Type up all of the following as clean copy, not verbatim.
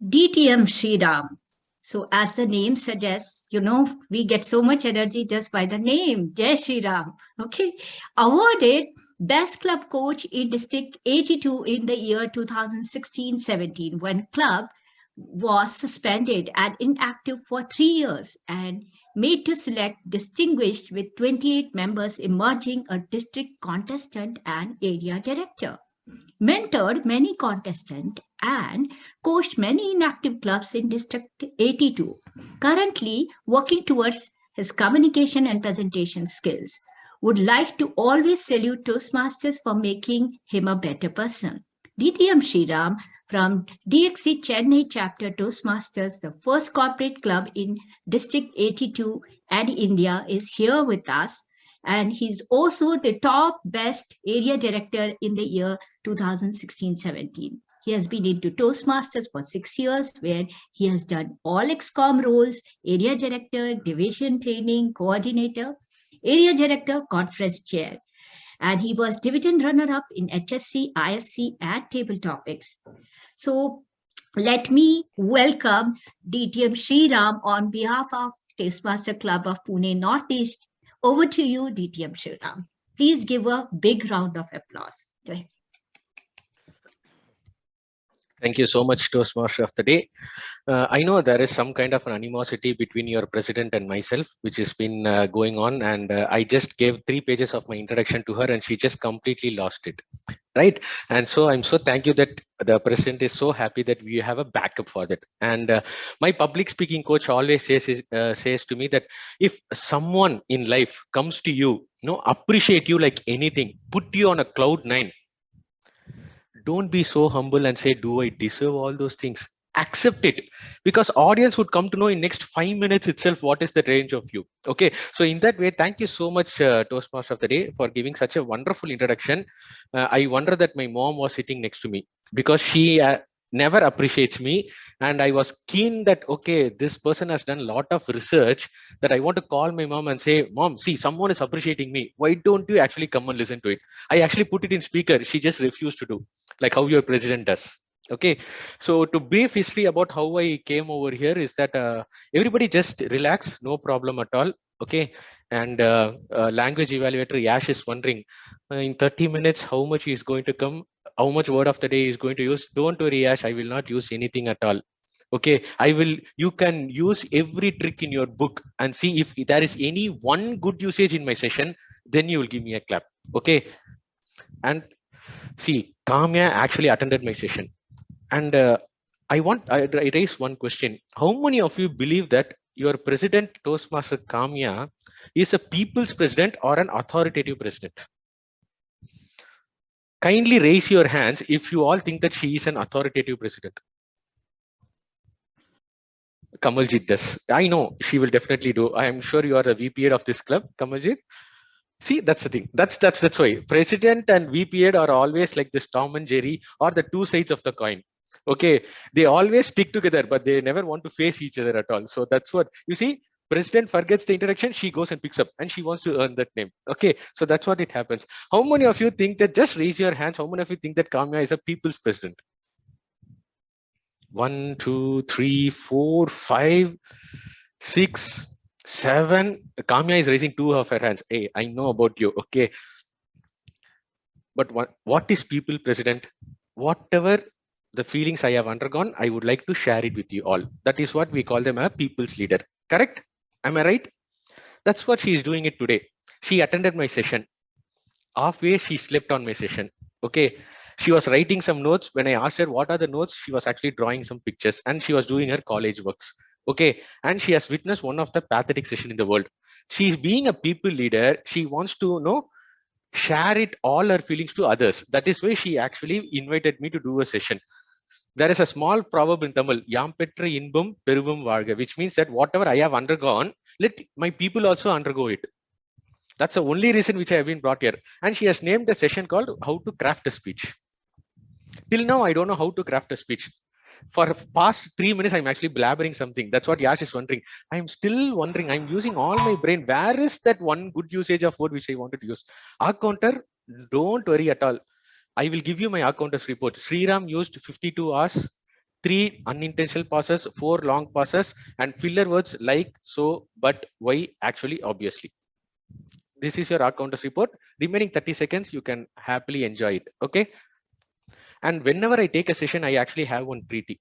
DTM Sriram. So, as the name suggests, we get so much energy just by the name, Jai Shri Ram. Okay. Awarded Best Club Coach in District 82 in the year 2016-17, when club was suspended and inactive for 3 years and made to select distinguished with 28 members emerging a district contestant and area director. Mentored many contestants and coached many inactive clubs in District 82, currently working towards his communication and presentation skills. Would like to always salute Toastmasters for making him a better person. DTM Sriram from Dxc Chennai Chapter Toastmasters, the first corporate club in District 82 and India, is here with us, and he's also the top best area director in the year 2016-17. He has been into Toastmasters for 6 years, where he has done all excom roles: area director, division training coordinator, area director, conference chair. And he was division runner-up in HSC, ISC, and table topics. So let me welcome DTM Sriram on behalf of Toastmaster Club of Pune Northeast. Over to you, DTM Sriram. Please give a big round of applause. Thank you so much, Toastmaster of the Day. I know there is some kind of an animosity between your president and myself, which has been going on, and I just gave 3 pages of my introduction to her, and she just completely lost it, right? And so I'm so thank you that the president is so happy that we have a backup for that. And my public speaking coach always says to me that if someone in life comes to you, appreciate you like anything, put you on a cloud 9, don't be so humble and say, do I deserve all those things? Accept it, because audience would come to know in next 5 minutes itself what is the range of you. Okay, so in that way, thank you so much, Toastmaster of the Day, for giving such a wonderful introduction. I wonder that my mom was sitting next to me, because she never appreciates me, and I was keen that, okay, this person has done a lot of research, that I want to call my mom and say, Mom, see, someone is appreciating me, why don't you actually come and listen to it? I actually put it in speaker, she just refused to do, like how your president does. Okay, so to brief history about how I came over here is that everybody just relax, no problem at all. Okay, and language evaluator Yash is wondering in 30 minutes how much he is going to come, how much word of the day is going to use. Don't worry, Yash, I will not use anything at all. Okay, I will. You can use every trick in your book and see if there is any one good usage in my session. Then you will give me a clap. Okay, and see, Kamya actually attended my session, and I raise one question. How many of you believe that your president, Toastmaster Kamya, is a people's president or an authoritative president? Kindly raise your hands if you all think that she is an authoritative president. Kamaljit does. I know she will definitely do. I am sure you are a VP of this club, Kamaljit. See, that's the thing. That's why president and VP are always like this Tom and Jerry, or the two sides of the coin. Okay, they always stick together, but they never want to face each other at all. So that's what you see. President forgets the introduction, she goes and picks up, and she wants to earn that name. Okay, so that's what it happens. How many of you think that? Just raise your hands. How many of you think that Kamya is a people's president? 1, 2, 3, 4, 5, 6, 7. Kamya is raising 2 of her hands. Hey, I know about you. Okay, but what is people president? Whatever the feelings I have undergone, I would like to share it with you all. That is what we call them a people's leader. Correct? Am I right? That's what she is doing it today. She attended my session. Halfway, she slept on my session. Okay. She was writing some notes. When I asked her what are the notes, she was actually drawing some pictures, and she was doing her college works. Okay. And she has witnessed one of the pathetic sessions in the world. She's being a people leader. She wants to share it, all her feelings, to others. That is why she actually invited me to do a session. There is a small proverb in Tamil, Yam Petra Inbum Peruvum Varga, which means that whatever I have undergone, let my people also undergo it. That's the only reason which I have been brought here. And she has named a session called How to Craft a Speech. Till now, I don't know how to craft a speech. For past 3 minutes, I'm actually blabbering something. That's what Yash is wondering. I'm still wondering. I'm using all my brain. Where is that one good usage of word which I wanted to use? Our counter, don't worry at all. I will give you my accounters report. Sriram used 52 hours 3 unintentional pauses, 4 long pauses, and filler words like so, but, why, actually, obviously. This is your counters report. Remaining 30 seconds, you can happily enjoy it. Okay. And whenever I take a session, I actually have one treaty.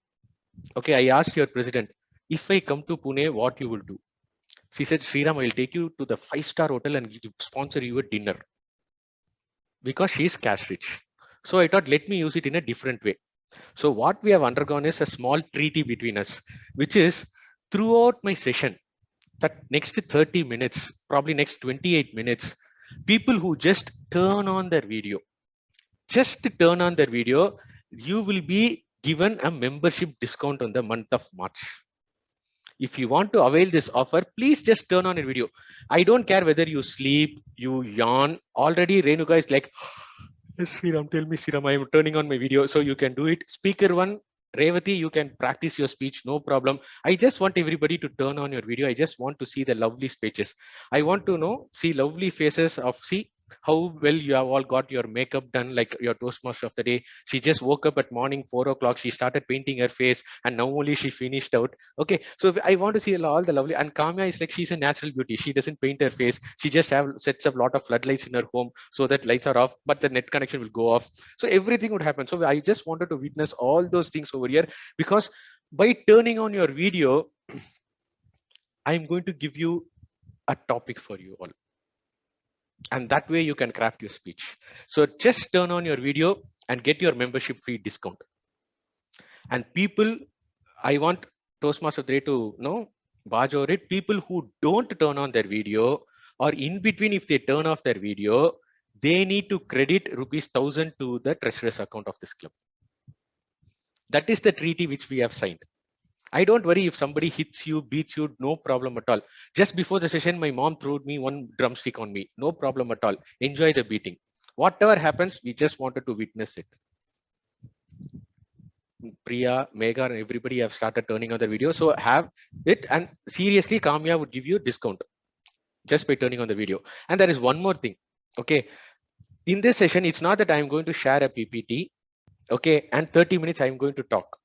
Okay. I asked your president, if I come to Pune, what you will do? She said, Sriram, I will take you to the 5-star hotel and sponsor you a dinner. Because she is cash rich. So I thought, let me use it in a different way. So what we have undergone is a small treaty between us, which is throughout my session, that next 30 minutes, probably next 28 minutes, people who just turn on their video, you will be given a membership discount on the month of March. If you want to avail this offer, please just turn on a video. I don't care whether you sleep, you yawn. Already Renuka is like, yes, Sriram, tell me, Sriram, I am turning on my video. So you can do it. Speaker 1, Revati, you can practice your speech, no problem. I just want everybody to turn on your video. I just want to see the lovely speeches. I want to see lovely faces of, see how well you have all got your makeup done, like your Toastmaster of the day. She just woke up at morning 4 o'clock. She started painting her face and now only she finished out. Okay. So I want to see all the lovely, and Kamya is like, she's a natural beauty. She doesn't paint her face. She just sets up a lot of floodlights in her home so that lights are off, but the net connection will go off. So everything would happen. So I just wanted to witness all those things over here, because by turning on your video, I'm going to give you a topic for you all. And that way you can craft your speech. So just turn on your video and get your membership fee discount. And people, I want Toastmaster Day to barge over it. People who don't turn on their video, or in between, if they turn off their video, they need to credit ₹1,000 to the treasurer's account of this club. That is the treaty which we have signed. I don't worry if somebody hits you, beats you, no problem at all. Just before the session, my mom threw me one drumstick on me. No problem at all. Enjoy the beating. Whatever happens, we just wanted to witness it. Priya, Megha, and everybody have started turning on the video. So have it. And seriously, Kamya would give you a discount just by turning on the video. And there is one more thing. Okay. In this session, it's not that I'm going to share a PPT. Okay. And 30 minutes, I'm going to talk.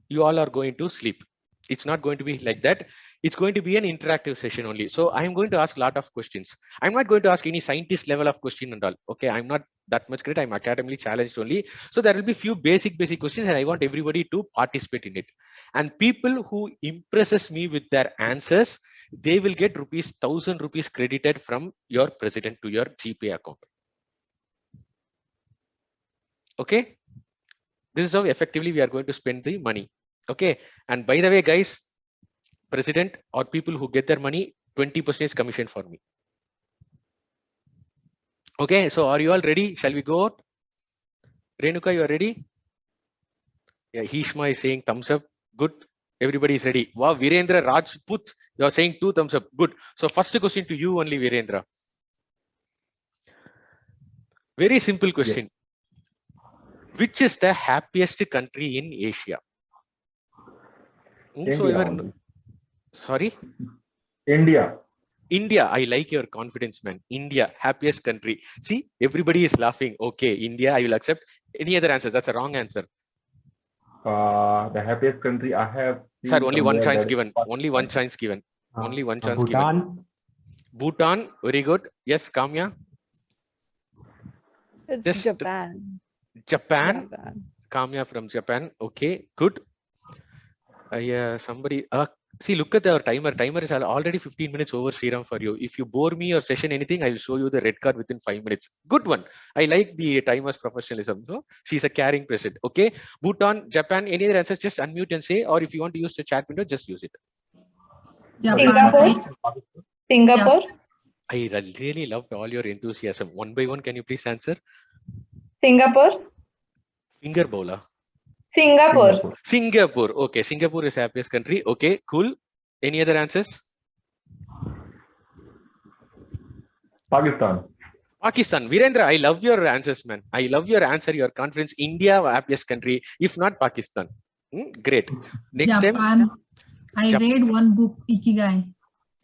You all are going to sleep. It's not going to be like that. It's going to be an interactive session only. So I'm going to ask a lot of questions. I'm not going to ask any scientist level of question and all. Okay, I'm not that much great. I'm academically challenged only. So there will be few basic questions, and I want everybody to participate in it. And people who impresses me with their answers, they will get ₹1,000 credited from your president to your GPay account. Okay. This is how effectively we are going to spend the money. Okay. And by the way, guys, president or people who get their money, 20% commission for me. Okay. So are you all ready? Shall we go out? Renuka, you are ready? Yeah. Hishma is saying thumbs up. Good. Everybody is ready. Wow. Virendra Rajput, you are saying 2 thumbs up. Good. So first question to you only, Virendra. Very simple question. Yeah. Which is the happiest country in Asia? India. Sorry? India. India. I like your confidence, man. India, happiest country. See, everybody is laughing. Okay, India, I will accept. Any other answers? That's a wrong answer. The happiest country I have. Sir, only one chance given. Only one chance given. Only one chance Bhutan. given. Bhutan. Very good. Yes, Kamya. It's Just Japan. Japan. Japan. Kamya from Japan. Okay, good. Somebody. See, look at our timer. Timer is already 15 minutes over, Sriram, for you. If you bore me or session anything, I will show you the red card within 5 minutes. Good one. I like the timer's professionalism. So she's a caring president. Okay. Bhutan, Japan. Any other answers? Just unmute and say. Or if you want to use the chat window, just use it. Singapore. Singapore. I really loved all your enthusiasm. One by one, can you please answer? Singapore. Finger bowler. Singapore. Singapore. Okay, Singapore is happiest country. Okay, cool. Any other answers? Pakistan. Pakistan. Virendra, I love your answers, man. I love your answer, your confidence. India, happiest country. If not Pakistan. Great. Next Japan. time. I read one book, Ikigai.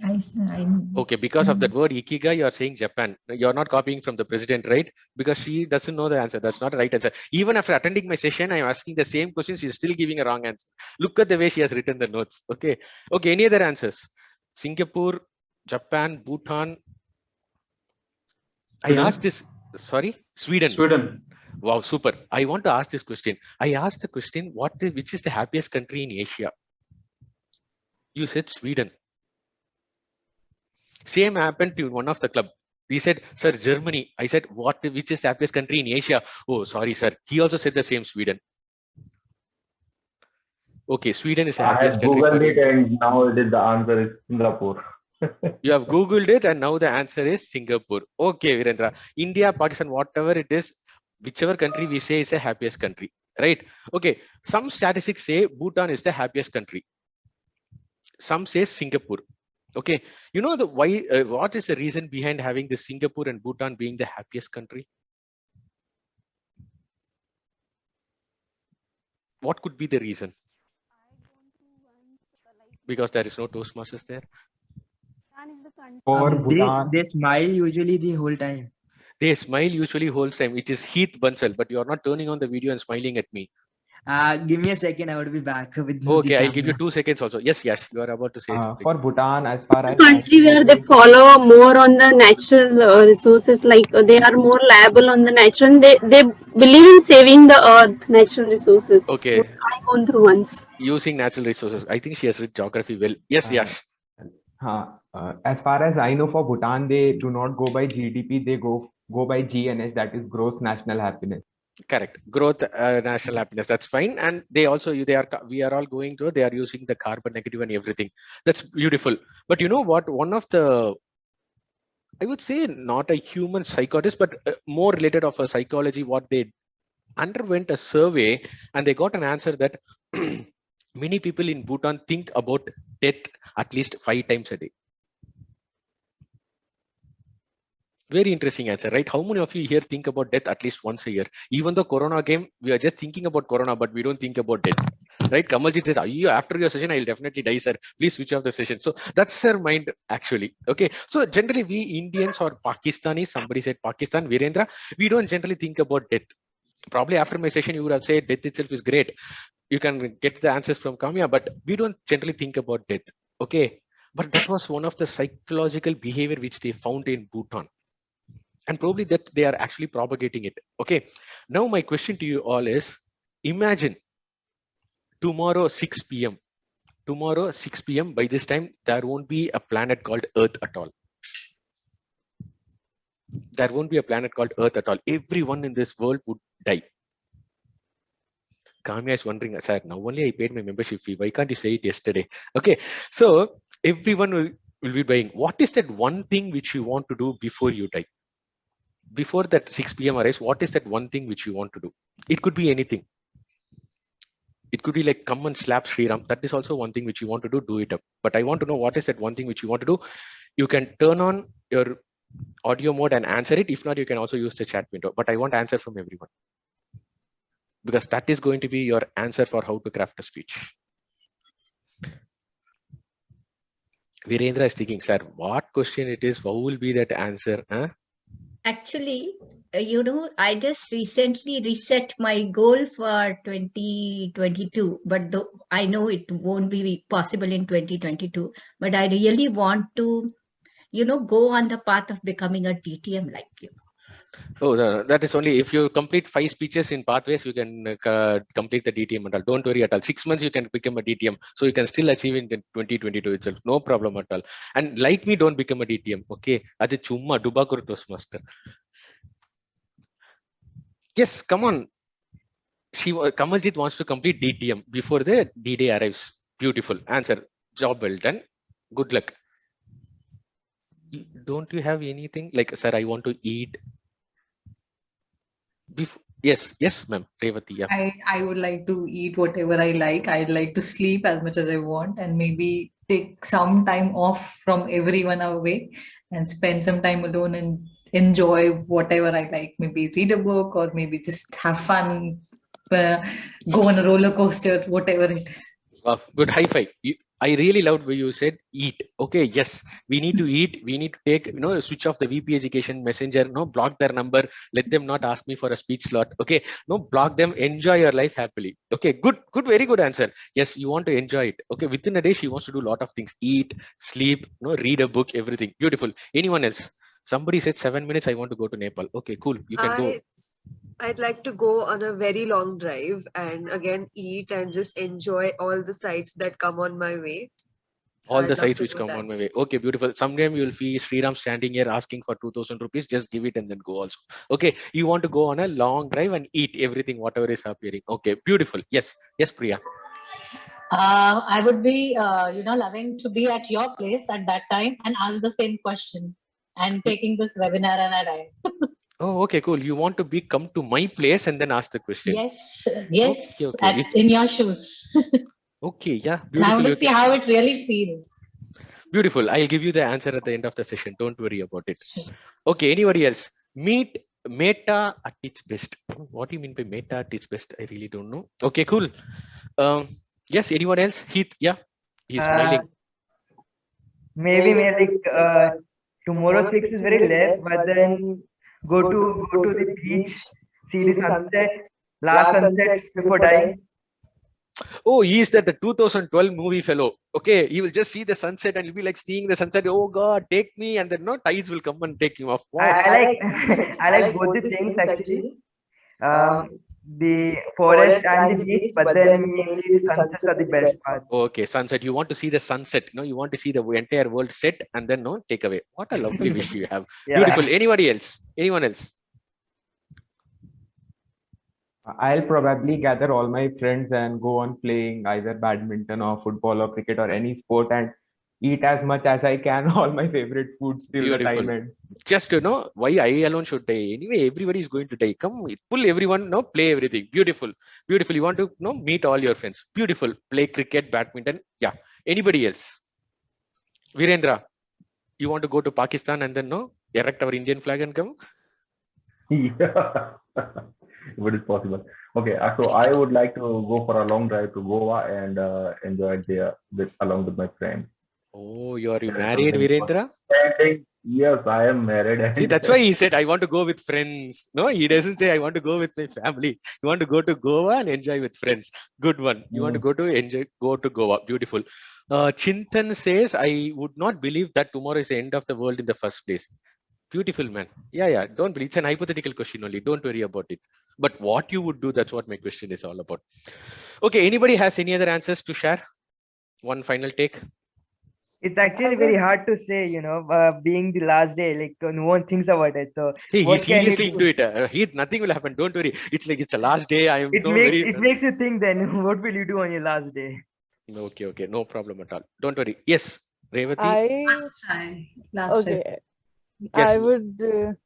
Okay, because of that word ikigai, you are saying Japan. You're not copying from the president, right? Because she doesn't know the answer. That's not the right answer. Even after attending my session, I'm asking the same question. She's still giving a wrong answer. Look at the way she has written the notes. Okay. Okay. Any other answers? Singapore, Japan, Bhutan. I asked this. Sorry, Sweden. Sweden. Wow, super. I want to ask this question. I asked the question, which is the happiest country in Asia? You said Sweden. Same happened to one of the club. He said, sir, Germany. I said, which is the happiest country in Asia? Oh, sorry, sir. He also said the same, Sweden. Okay, Sweden is the happiest country. I have Googled it and now it is the answer is Singapore. You have Googled it and now the answer is Singapore. Okay, Virendra. India, Pakistan, whatever it is, whichever country we say is the happiest country, right? Okay, some statistics say Bhutan is the happiest country. Some say Singapore. Okay, you know why? What is the reason behind having the Singapore and Bhutan being the happiest country? What could be the reason? Because there is no Toastmasters there. For they smile usually the whole time. They smile usually whole time. It is Heath Bansal, but you are not turning on the video and smiling at me. Give me a second. I would be back with. Okay, I'll give you 2 seconds also. Yes, Yash, you are about to say something. For Bhutan, as far as country where they follow more on the natural resources, like they are more liable on the natural. They believe in saving the earth, natural resources. Okay. So I gone through once. Using natural resources. I think she has read geography well. Yes, Yash. As far as I know, for Bhutan, they do not go by GDP. They go by GNH, that is gross national happiness. Correct. Growth, national happiness. That's fine. And we are all going through. They are using the carbon negative and everything. That's beautiful. But you know what? One of the, I would say, not a human psychologist, but more related of a psychology. What they underwent a survey and they got an answer that many people in Bhutan think about death at least 5 times a day. Very interesting answer, right? How many of you here think about death at least once a year? Even though Corona came, we are just thinking about Corona, but we don't think about death, right? Kamalji says, after your session, I'll definitely die, sir. Please switch off the session. So that's their mind, actually. Okay. So generally, we Indians or Pakistanis, somebody said Pakistan, Virendra, we don't generally think about death. Probably after my session, you would have said death itself is great. You can get the answers from Kamya, but we don't generally think about death. Okay. But that was one of the psychological behavior which they found in Bhutan. And probably that they are actually propagating it. Okay. Now my question to you all is, imagine tomorrow 6 p.m. Tomorrow 6 p.m. by this time, there won't be a planet called Earth at all. There won't be a planet called Earth at all. Everyone in this world would die. Kamya is wondering, sir, now only I paid my membership fee. Why can't you say it yesterday? Okay. So everyone will be dying. What is that one thing which you want to do before you die? Before that 6 p.m. arrives, what is that one thing which you want to do? It could be anything. It could be like come and slap Sriram. That is also one thing which you want to do. Do it up. But I want to know what is that one thing which you want to do. You can turn on your audio mode and answer it. If not, you can also use the chat window. But I want answer from everyone. Because that is going to be your answer for how to craft a speech. Virendra is thinking, sir, what question it is? What will be that answer? Huh? Actually, I just recently reset my goal for 2022, but I know it won't be possible in 2022. But I really want to, go on the path of becoming a DTM like you. Oh, that is only if you complete 5 speeches in pathways, you can complete the DTM at all. Don't worry at all. 6 months, you can become a DTM. So you can still achieve in 2022 itself. No problem at all. And like me, don't become a DTM. Okay. Adi chumma dubakur Toastmaster. Yes, come on. Kamaljit wants to complete DTM before the D-Day arrives. Beautiful. Answer. Job well done. Good luck. Don't you have anything like, sir, I want to eat? Yes, ma'am. Revati, yeah. I would like to eat whatever I like. I'd like to sleep as much as I want and maybe take some time off from everyone away and spend some time alone and enjoy whatever I like. Maybe read a book or maybe just have fun, go on a roller coaster, whatever it is. Wow, good high five. I really loved where you said eat. Okay, yes, we need to eat. We need to take, switch off the VP Education Messenger, block their number, let them not ask me for a speech slot. Okay, no, block them, enjoy your life happily. Okay, good, very good answer. Yes, you want to enjoy it. Okay, within a day, she wants to do a lot of things: eat, sleep, read a book, everything. Beautiful. Anyone else? Somebody said 7 minutes. I want to go to Nepal. Okay, cool. You can go. I'd like to go on a very long drive and again eat and just enjoy all the sights that come on my way. So All I'd the love sites to which do come that. on my way. Okay, beautiful. Sometime you will see Sriram standing here asking for 2000 rupees. Just give it and then go also. Okay, you want to go on a long drive and eat everything, whatever is appearing. Okay, beautiful. Yes, Priya. I would be, loving to be at your place at that time and ask the same question and taking this webinar and a ride. Oh, okay, cool. You want to come to my place and then ask the question. Yes, Okay. in your shoes. Okay, yeah, And I beautiful. want to see how it really feels. Beautiful. I'll give you the answer at the end of the session. Don't worry about it. Okay, anybody else? Meet meta at its best. What do you mean by meta at its best? I really don't know. Okay, cool. Yes, anyone else? Heath, yeah, he's smiling. Maybe tomorrow 6 is very less, but then go to the beach, see the sunset, last sunset before dying. Oh, he is that the 2012 movie fellow. Okay, he will just see the sunset and he'll be like seeing the sunset. Oh God, take me, and then tides will come and take him off. Wow. I like I like both the things actually. The forest and the beach, but then mainly the sunsets are the best parts. Okay, sunset. You want to see the sunset, you want to see the entire world set and then take away. What a lovely wish you have. Yeah. Beautiful. Anybody else? Anyone else? I'll probably gather all my friends and go on playing either badminton or football or cricket or any sport and eat as much as I can all my favorite foods till the time ends. Just to know why I alone should die. Anyway, everybody is going to die. Come, pull everyone, play everything. Beautiful. You want to meet all your friends. Beautiful. Play cricket, badminton. Yeah. Anybody else? Virendra, you want to go to Pakistan and then erect our Indian flag and come? Yeah. If it is possible. Okay, so I would like to go for a long drive to Goa and enjoy it there along with my friends. Oh, you married, Virendra? Yes, I am married. See, that's why he said, I want to go with friends. No, he doesn't say, I want to go with my family. You want to go to Goa and enjoy with friends. Good one. You want to go to Goa. Beautiful. Chintan says, I would not believe that tomorrow is the end of the world in the first place. Beautiful, man. Yeah. Don't believe. It's an hypothetical question only. Don't worry about it. But what you would do, that's what my question is all about. Okay, anybody has any other answers to share? One final take. It's actually very hard to say, being the last day, like no one thinks about it. So hey, he's seriously into it. Nothing will happen. Don't worry. It's like it's the last day. It makes you think then, what will you do on your last day? Okay. No problem at all. Don't worry. Yes, Revati. Last time. Yes. I would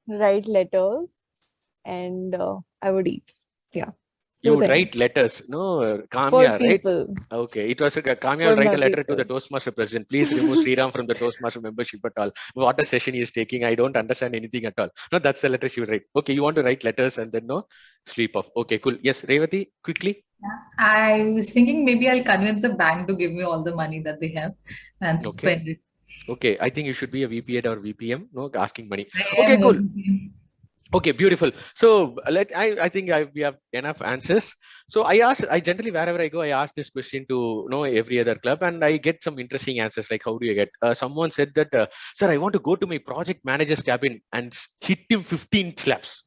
write letters and I would eat. Yeah. You would write letters, Kamya, right? Okay, it was Kamya will write a letter to the Toastmaster president. Please remove Sriram from the Toastmaster membership at all. What a session he is taking. I don't understand anything at all. No, that's the letter she will write. Okay, you want to write letters and then sleep off. Okay, cool. Yes, Revati, quickly. I was thinking maybe I'll convince the bank to give me all the money that they have and spend it. Okay, I think you should be a VP or VPM, asking money. Okay, cool. Okay, beautiful. So I think we have enough answers. So I generally, wherever I go, I ask this question to every other club and I get some interesting answers. Like, how do you get? Someone said that, sir, I want to go to my project manager's cabin and hit him 15 slaps.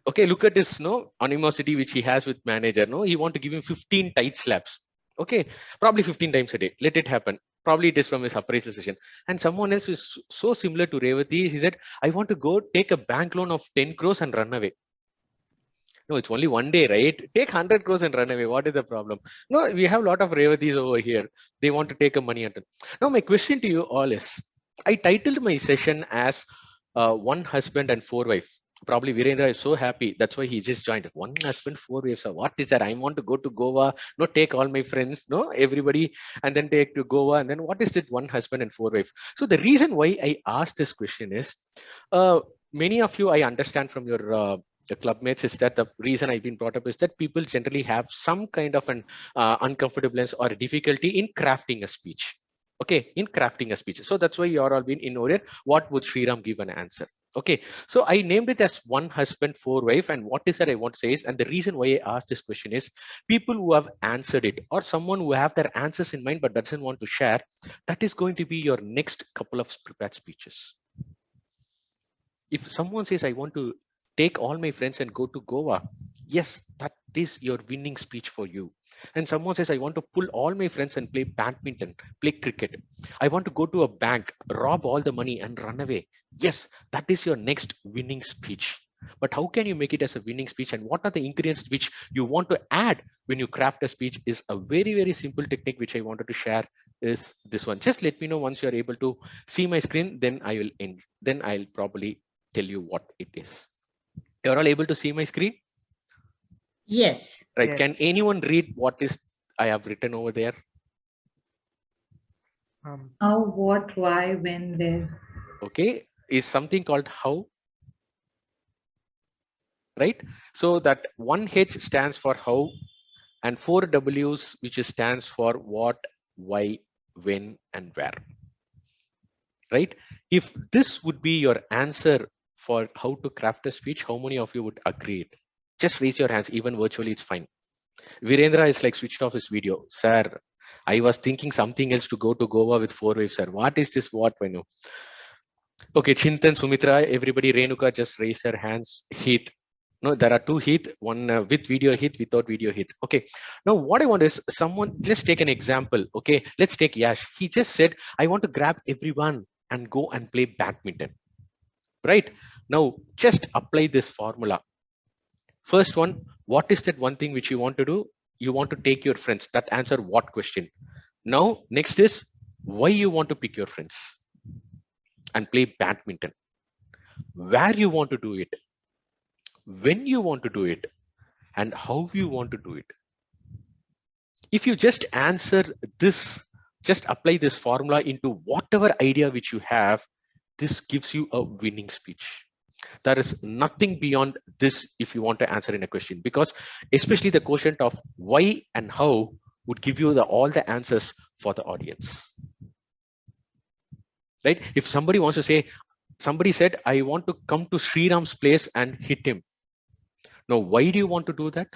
Okay, look at this, animosity which he has with manager. He want to give him 15 tight slaps. Okay, probably 15 times a day. Let it happen. Probably it is from his appraisal session. And someone else is so similar to Revati. He said, I want to go take a bank loan of 10 crores and run away. No, it's only one day, right? Take 100 crores and run away. What is the problem? No, we have a lot of Revatis over here. They want to take a money. Now, my question to you all is, I titled my session as One Husband and Four Wives. Probably Virendra is so happy. That's why he just joined. One husband, four wives. What is that? I want to go to Goa. Take all my friends, everybody, and then take to Goa. And then what is it? One husband and four wives. So the reason why I asked this question is, many of you, I understand from your the clubmates, is that the reason I've been brought up is that people generally have some kind of an uncomfortableness or difficulty in crafting a speech. Okay, in crafting a speech. So that's why you're all been innovated. What would Sriram give an answer? Okay, so I named it as one husband, four wife. And what is that I want to say is, and the reason why I asked this question is, people who have answered it, or someone who have their answers in mind but doesn't want to share, that is going to be your next couple of prepared speeches. If someone says, I want to take all my friends and go to Goa, yes, that is your winning speech for you. And someone says, I want to pull all my friends and play badminton, play cricket. I want to go to a bank, rob all the money and run away. Yes, that is your next winning speech. But how can you make it as a winning speech, and what are the ingredients which you want to add when you craft a speech is a very, very simple technique which I wanted to share is this one. Just let me know once you're able to see my screen, then I will end. Then I'll probably tell you what it is. You're all able to see my screen? Yes. Right. Yes. Can anyone read what is I have written over there? How, what, why, when, where. Okay. Is something called how. Right. So that one H stands for how, and four W's which stands for what, why, when, and where. Right. If this would be your answer for how to craft a speech, how many of you would agree? Just raise your hands. Even virtually, it's fine. Virendra is like switched off his video. Sir, I was thinking something else to go to Goa with four waves, sir. What is this? What, Venu? Okay, Chintan, Sumitra, everybody, Renuka, just raise their hands. Heath. No, there are two Heath, one with video Heath, without video Heath. Okay. Now, what I want is someone, let's take an example. Okay. Let's take Yash. He just said, I want to grab everyone and go and play badminton. Right. Now, just apply this formula. First one, what is that one thing which you want to do? You want to take your friends. That answer what question? Now, next is why you want to pick your friends and play badminton. Where you want to do it, when you want to do it, and how you want to do it. If you just answer this, just apply this formula into whatever idea which you have, this gives you a winning speech. There is nothing beyond this if you want to answer in a question, because especially the quotient of why and how would give you all the answers for the audience. Right? If somebody wants to say, somebody said, I want to come to Sriram's place and hit him. Now, why do you want to do that?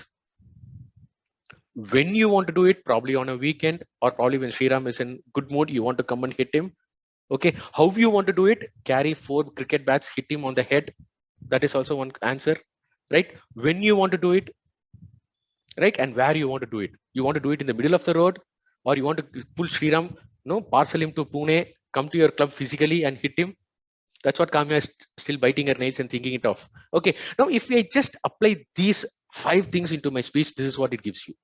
When you want to do it, probably on a weekend, or probably when Sriram is in good mood, you want to come and hit him. Okay. How you want to do it? Carry 4 cricket bats, hit him on the head. That is also one answer, right? When you want to do it, right? And where you want to do it. You want to do it in the middle of the road, or you want to pull Sriram, no, parcel him to Pune, come to your club physically and hit him. That's what Kamya is still biting her nails and thinking it off. Okay. Now, if I just apply these 5 things into my speech, this is what it gives you.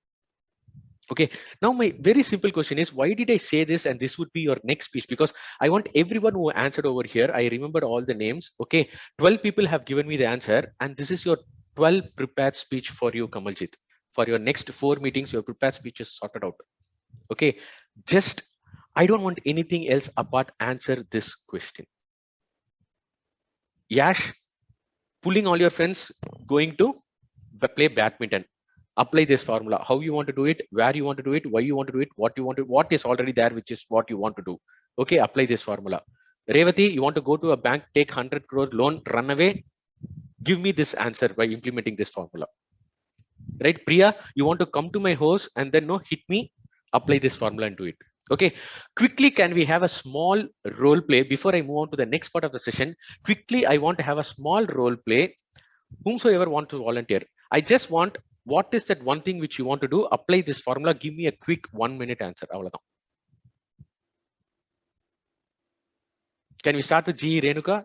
Okay. Now, my very simple question is, why did I say this? And this would be your next speech, because I want everyone who answered over here. I remembered all the names. Okay. 12 people have given me the answer, and this is your 12 prepared speech for you, Kamaljit. For your next 4 meetings, your prepared speech is sorted out. Okay. Just, I don't want anything else apart answer this question. Yash, pulling all your friends, going to play badminton. Apply this formula. How you want to do it, where you want to do it, why you want to do it, what you want to, what is already there, which is what you want to do. Okay, apply this formula. Revati, you want to go to a bank, take 100 crore loan, run away. Give me this answer by implementing this formula. Right, Priya, you want to come to my house and then no, hit me. Apply this formula and do it. Okay, quickly, can we have a small role play before I move on to the next part of the session? Quickly, I want to have a small role play. Whomsoever want to volunteer, I just want, what is that one thing which you want to do? Apply this formula. Give me a quick 1-minute answer. Can we start with G, Renuka?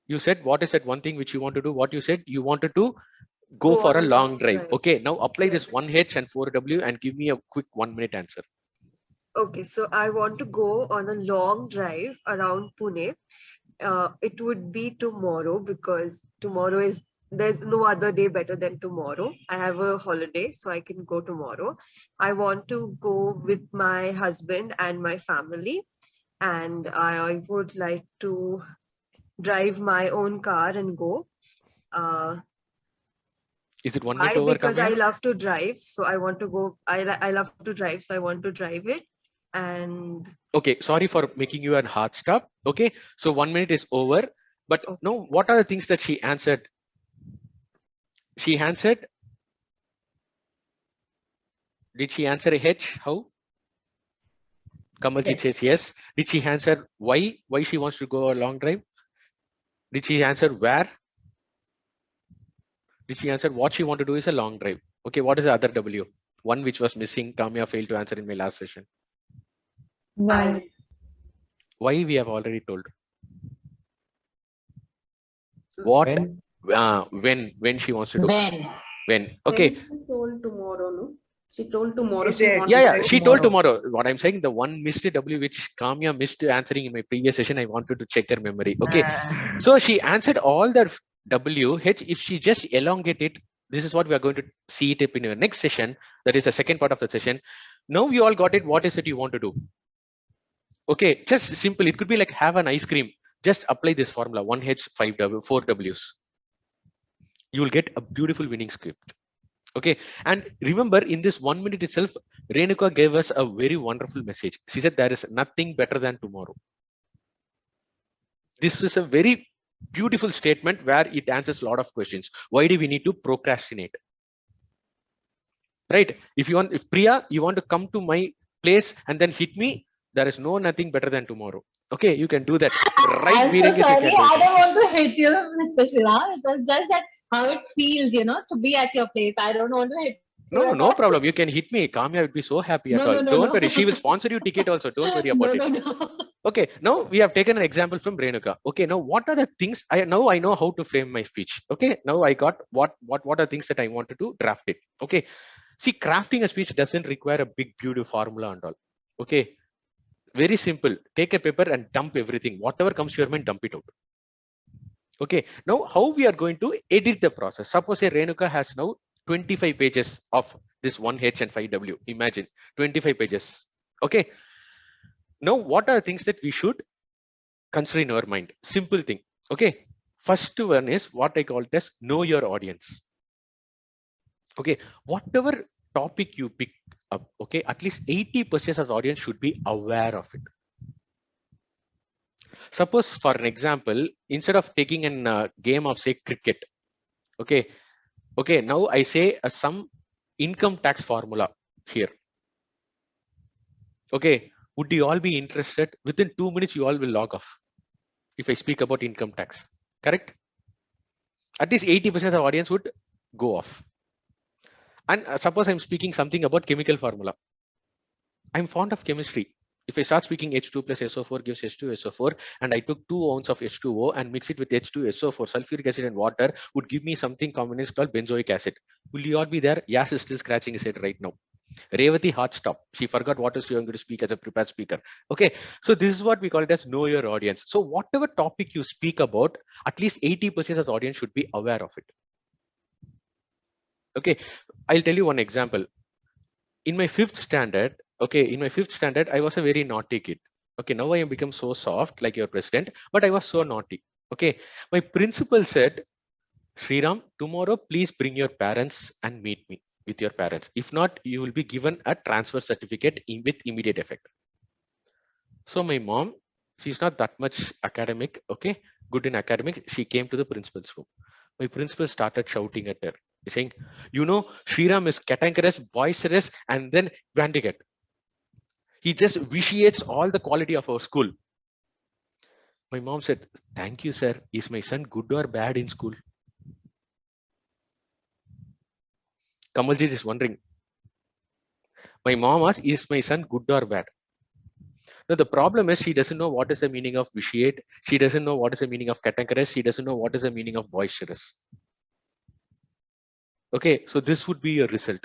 You said, what is that one thing which you want to do? What you said, you wanted to go for a long drive. Okay, now apply this 1H and 4W and give me a quick 1-minute answer. Okay, so I want to go on a long drive around Pune. It would be tomorrow, because tomorrow is, there's no other day better than tomorrow. I have a holiday, so I can go tomorrow. I want to go with my husband and my family, and I would like to drive my own car and go. Is it 1 Why? minute over, Because I Kamya? love to drive, so I want to go. I love to drive, so I want to drive it. And Okay, sorry for making you a hard stop. Okay, so 1 minute is over. But no, what are the things that she answered? She answered. Did she answer a H? How? Kamalji says yes. Did she answer why? Why she wants to go a long drive? Did she answer where? Did she answer what she want to do is a long drive? Okay, what is the other W? One which was missing. Kamya failed to answer in my last session. Why? Why we have already told. What? When she wants to do. When? Okay. When she told tomorrow, no? She told tomorrow She she said- wants Yeah, to yeah. go She told tomorrow. tomorrow. What I'm saying, the one missed W which Kamya missed answering in my previous session. I wanted to check her memory. Okay. So she answered all the W, H. If she just elongate it, this is what we are going to see it in your next session. That is the second part of the session. Now you all got it. What is it you want to do? Okay, just simple. It could be like have an ice cream. Just apply this formula: 1H, 5W, 4Ws. You will get a beautiful winning script. Okay, and remember, in this 1 minute itself, Renuka gave us a very wonderful message. She said there is nothing better than tomorrow. This is a very beautiful statement where it answers a lot of questions. Why do we need to procrastinate? Right? If you want, if Priya, you want to come to my place and then hit me, there is nothing better than tomorrow. Okay, you can do that. Right, I'm so Virengi, you sorry. can do I it. don't want to hit you, Mr. Shriram. It was just that how it feels, to be at your place. I don't want to hit you. No, no problem. You can hit me. Kamya would be so happy at all. Don't worry. She will sponsor you ticket also. Don't worry about it. No. Okay, now we have taken an example from Renuka. Okay, now what are the things I know how to frame my speech. Okay, now I got what are things that I want to do, draft it. Okay, see, crafting a speech doesn't require a big beautiful formula and all. Okay, very simple. Take a paper and dump everything. Whatever comes to your mind, dump it out. Okay, now how we are going to edit the process. Suppose a Renuka has now 25 pages of this 1H and 5W. Imagine 25 pages. Okay. Now, what are the things that we should consider in our mind? Simple thing. Okay. First one is what I call it as know your audience. Okay. Whatever topic you pick up, okay, at least 80% of the audience should be aware of it. Suppose, for an example, instead of taking a game of, say, cricket, okay, now I say some income tax formula here. Okay, would you all be interested? Within 2 minutes, you all will log off if I speak about income tax, correct? At least 80% of the audience would go off. And suppose I'm speaking something about chemical formula. I'm fond of chemistry. If I start speaking H2 plus SO4 gives H2SO4, and I took 2 ounces of H2O and mix it with H2SO4, sulfuric acid and water, would give me something combination called benzoic acid. Will you all be there? Yas is still scratching his head right now. Revati, hot stop. She forgot what is she going to speak as a prepared speaker. Okay, so this is what we call it as know your audience. So whatever topic you speak about, at least 80% of the audience should be aware of it. Okay, I'll tell you one example. In my 5th standard, I was a very naughty kid. Okay, now I have become so soft like your president, but I was so naughty. Okay, my principal said, Sriram, tomorrow please bring your parents and meet me with your parents. If not, you will be given a transfer certificate with immediate effect. So my mom, she's not that much academic, okay, good in academics. She came to the principal's room. My principal started shouting at her, saying, Sriram is cantankerous, boisterous, and then vandicat. He just vitiates all the quality of our school. My mom said, thank you, sir. Is my son good or bad in school? Kamalji is wondering. My mom asked, is my son good or bad? No, the problem is she doesn't know what is the meaning of vitiate. She doesn't know what is the meaning of cantankerous. She doesn't know what is the meaning of boisterous. Okay, so this would be your result.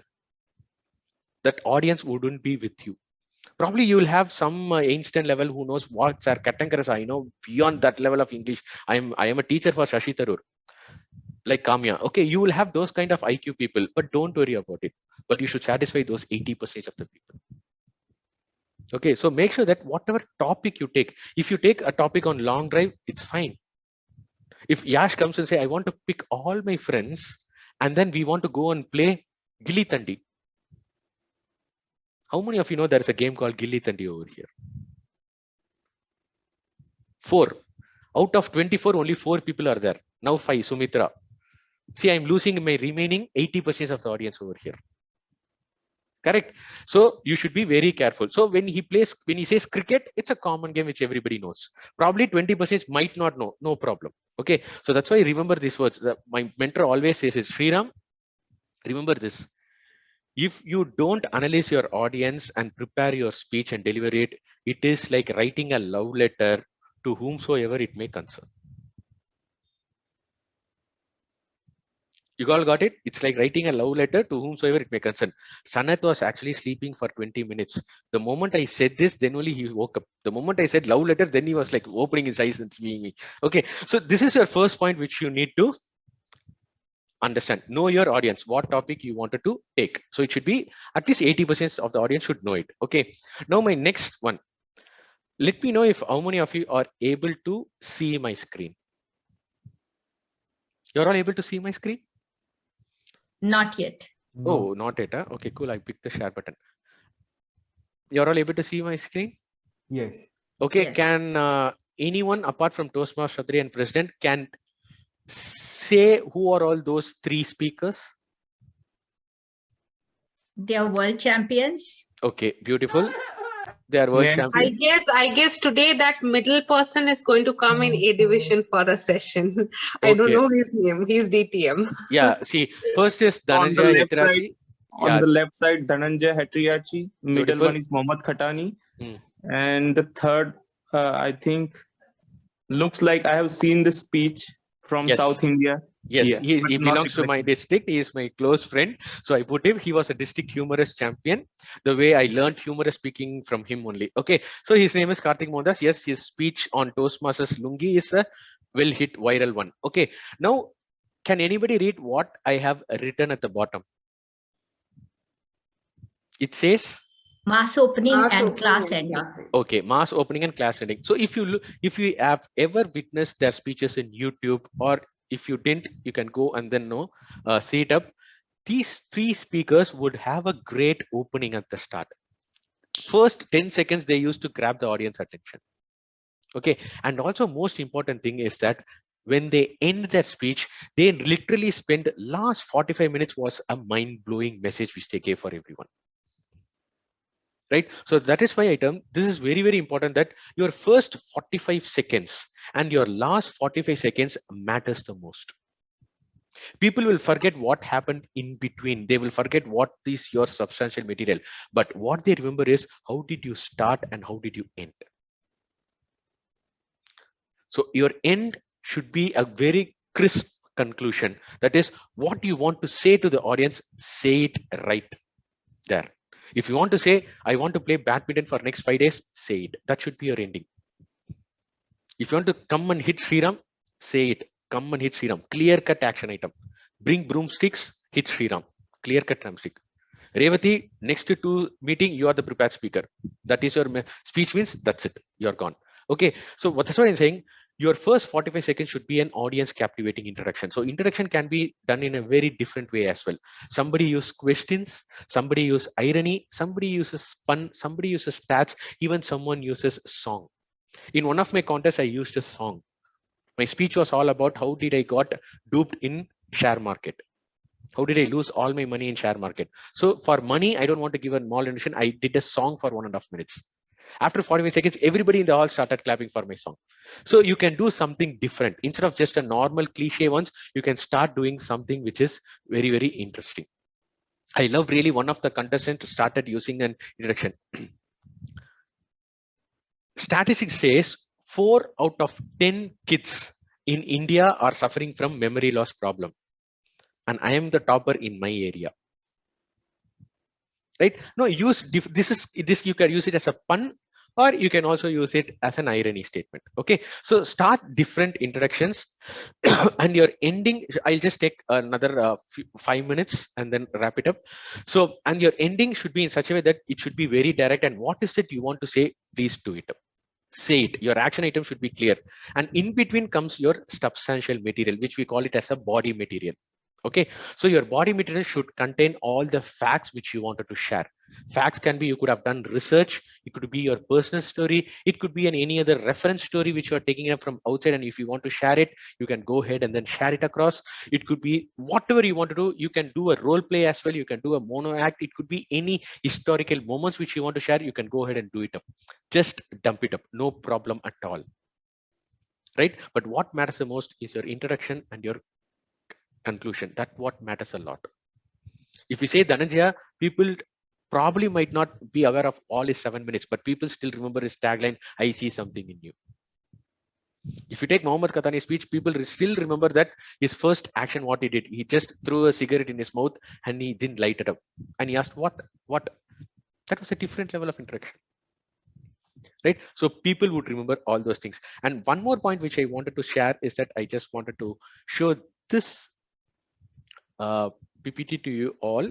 That audience wouldn't be with you. Probably you will have some Einstein level who knows what's our cantankerous. I know beyond that level of English. I am a teacher for Shashi Tharoor, like Kamya. Okay, you will have those kind of IQ people, but don't worry about it. But you should satisfy those 80% of the people. Okay, so make sure that whatever topic you take, if you take a topic on long drive, it's fine. If Yash comes and say, I want to pick all my friends and then we want to go and play Gilli Tandi. How many of you know there is a game called Gilli Tandi over here? 4. Out of 24, only 4 people are there. Now 5, Sumitra. See, I'm losing my remaining 80% of the audience over here. Correct. So you should be very careful. So when he says cricket, it's a common game which everybody knows. Probably 20% might not know, no problem. Okay. So that's why I remember these words. My mentor always says it, Sriram, remember this. If you don't analyze your audience and prepare your speech and deliver it, it is like writing a love letter to whomsoever it may concern. You all got it? It's like writing a love letter to whomsoever it may concern. Sanat was actually sleeping for 20 minutes. The moment I said this, then only he woke up. The moment I said love letter, then he was like opening his eyes and seeing me. Okay, so this is your first point which you need to understand. Know your audience, what topic you wanted to take. So it should be at least 80% of the audience should know it. Okay, now my next one. Let me know if how many of you are able to see my screen. You're all able to see my screen? Not yet. Oh, not yet. Huh? Okay, cool. I picked the share button. You're all able to see my screen? Yes. Okay, Yes. can anyone apart from Toastmasters and President can say who are all those 3 speakers? They are world champions. Okay, beautiful. They are world champions. I guess today that middle person is going to come in A division for a session. I don't Okay. know his name. He's DTM. Yeah, see, first is On the Dhananjay left side, Hetirachi. on the left side, Dhananjay Hetirachi. Middle Beautiful. one is Mohammad Khatani. Hmm. And the third, I think, looks like I have seen this speech from Yes. South India. Yes, Yeah, he but not belongs to my exactly. district. He is my close friend. So I put him. He was a district humorous champion. The way I learned humorous speaking from him only. Okay, so his name is Karthik Mohandas. Yes, his speech on Toastmasters Lungi is a well hit viral one. Okay, now can anybody read what I have written at the bottom? It says Mass opening Mass and opening class and ending. class ending. okay, mass opening and class ending. So if you look, if you have ever witnessed their speeches in YouTube, or if you didn't, you can go and then see it up. These 3 speakers would have a great opening at the start. First 10 seconds they used to grab the audience attention. Okay, and also most important thing is that when they end their speech, they literally spend last 45 minutes was a mind-blowing message which they gave for everyone. Right, so that is why I term this is very, very important that your first 45 seconds and your last 45 seconds matters the most. People will forget what happened in between. They will forget what is your substantial material, but what they remember is how did you start and how did you end. So your end should be a very crisp conclusion. That is what you want to say to the audience. Say it right there. If you want to say, I want to play badminton for next 5 days, say it. That should be your ending. If you want to come and hit Sriram, say it. Come and hit Sriram. Clear cut action item. Bring broomsticks, hit Sriram. Clear cut drumstick. Revati, next to meeting, you are the prepared speaker. That is your speech means that's it. You're gone. Okay. So that's what I'm saying. Your first 45 seconds should be an audience captivating introduction. So introduction can be done in a very different way as well. Somebody uses questions, somebody uses irony, somebody uses pun, somebody uses stats, even someone uses song. In one of my contests, I used a song. My speech was all about how did I got duped in share market. How did I lose all my money in share market? So for money, I don't want to give a small introduction. I did a song for 1.5 minutes. After 45 seconds, everybody in the hall started clapping for my song. So you can do something different. Instead of just a normal cliche ones, you can start doing something which is very, very interesting. I love really one of the contestants started using an introduction. Statistics says 4 out of 10 kids in India are suffering from memory loss problem. And I am the topper in my area. Right? No, use this you can use it as a pun, or you can also use it as an irony statement. Okay, so start different introductions and your ending, I'll just take another 5 minutes and then wrap it up. So, and your ending should be in such a way that it should be very direct, and what is it you want to say, please do it. say it. Your action item should be clear. And in between comes your substantial material, which we call it as a body material. Okay, so your body material should contain all the facts which you wanted to share. Facts can be, you could have done research, it could be your personal story, it could be any other reference story which you are taking up from outside, and if you want to share it, you can go ahead and then share it across. It could be whatever you want to do. You can do a role play as well, you can do a mono act, it could be any historical moments which you want to share. You can go ahead and do it up, just dump it up, no problem at all, right? But what matters the most is your introduction and your conclusion. That what matters a lot. If you say Dhananjaya, people probably might not be aware of all his 7 minutes, but people still remember his tagline, I see something in you. If you take Muhammad Katani's speech, people still remember that his first action, what he did, he just threw a cigarette in his mouth and he didn't light it up. And he asked, what? That was a different level of interaction, right? So people would remember all those things. And one more point which I wanted to share is that I just wanted to show this PPT to you all.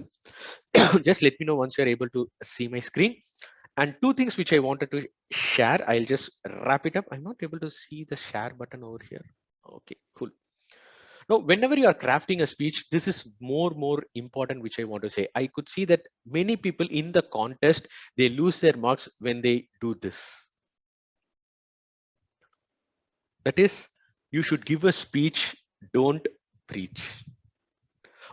Just let me know once you're able to see my screen. And two things which I wanted to share, I'll just wrap it up. I'm not able to see the share button over here. Okay, cool. Now, whenever you are crafting a speech, this is more important, which I want to say. I could see that many people in the contest, they lose their marks when they do this. That is, you should give a speech, don't preach.